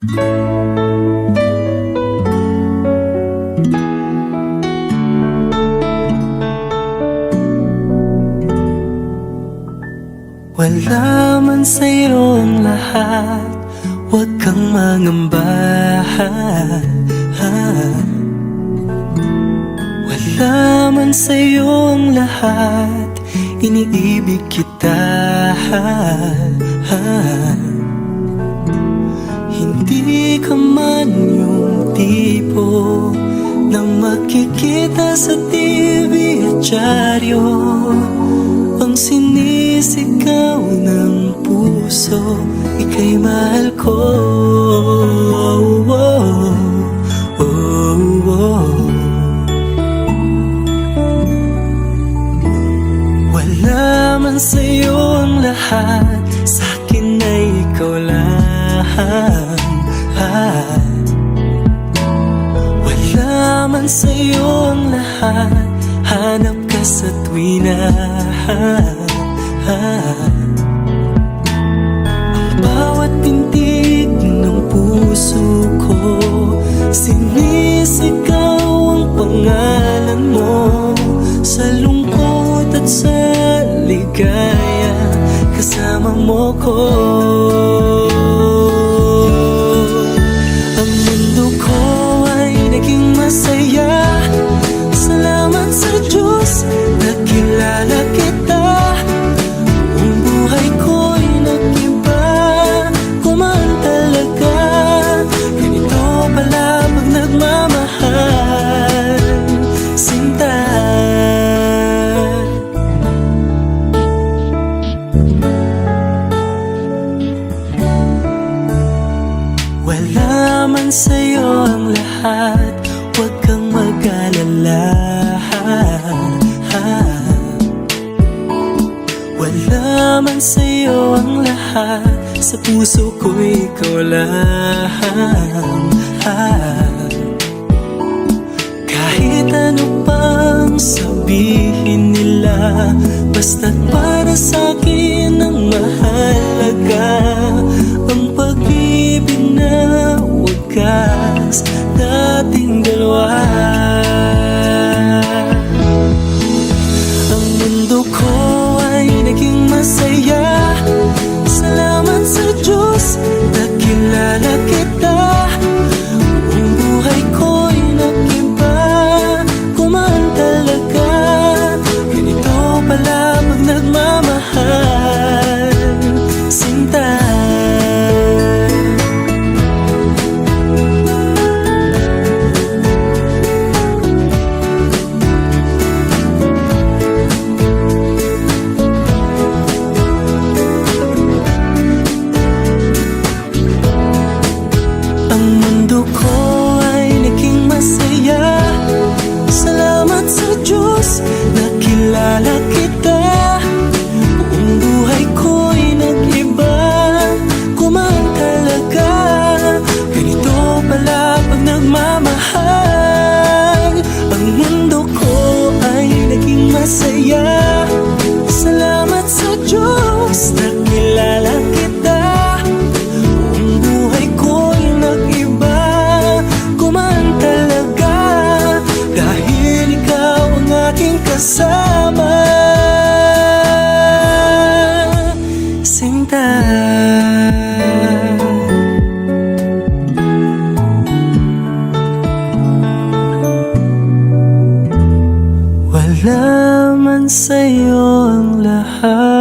Wala man sa'yo ang lahat, huwag kang mangamba. Wala man sa'yo ang lahat, iniibig kita. Hindi ka man yung tipo na makikita sa TV at dyaryo, ang sinisigaw ng puso, ika'y mahal ko. Wala man sa'yo ang lahat, sa'kin ay ikaw lang. Wala man sa'yo ang lahat, hanap ka sa tuwina. Ang bawat tintig ng puso ko, sinisigaw ang pangalan mo. Sa lungkot at sa ligaya, kasama mo ko. Ang mundo ko ay naging masaya, salamat sa Diyos, nakilala kita. Ang buhay ko'y nag-iba, kumaan talaga. Ganito pala pag nagmamahal, sinta. Wala man sa'yo ang lahat, huwag kang mag-alala. Wala man sa'yo ang lahat, sa puso ko ikaw lang. Kahit ano pang sabihin nila, basta't para sa'kin ang mahalaga, ang pag-ibig na wagas nating dalawa. Ang mundo ko ay naging masaya, salamat sa Diyos, nakilala kita. Ang buhay ko'y nag-iba, kumaan talaga. Ganito pala pag nagmamahal, sinta. Ang mundo ko ay naging masaya, salamat sa Diyos, nakilala kita. Buong buhay ko'y nag-iba, kumaan talaga. Ganito pala pag nagmamahal. Ang mundo ko ay naging masaya, salamat sa Diyos, nakilala kita. Buong buhay ko'y nag-iba, kumaan talaga. Dahil ikaw ang aking kasama, sinta. Wala man sa'yo ang lahat,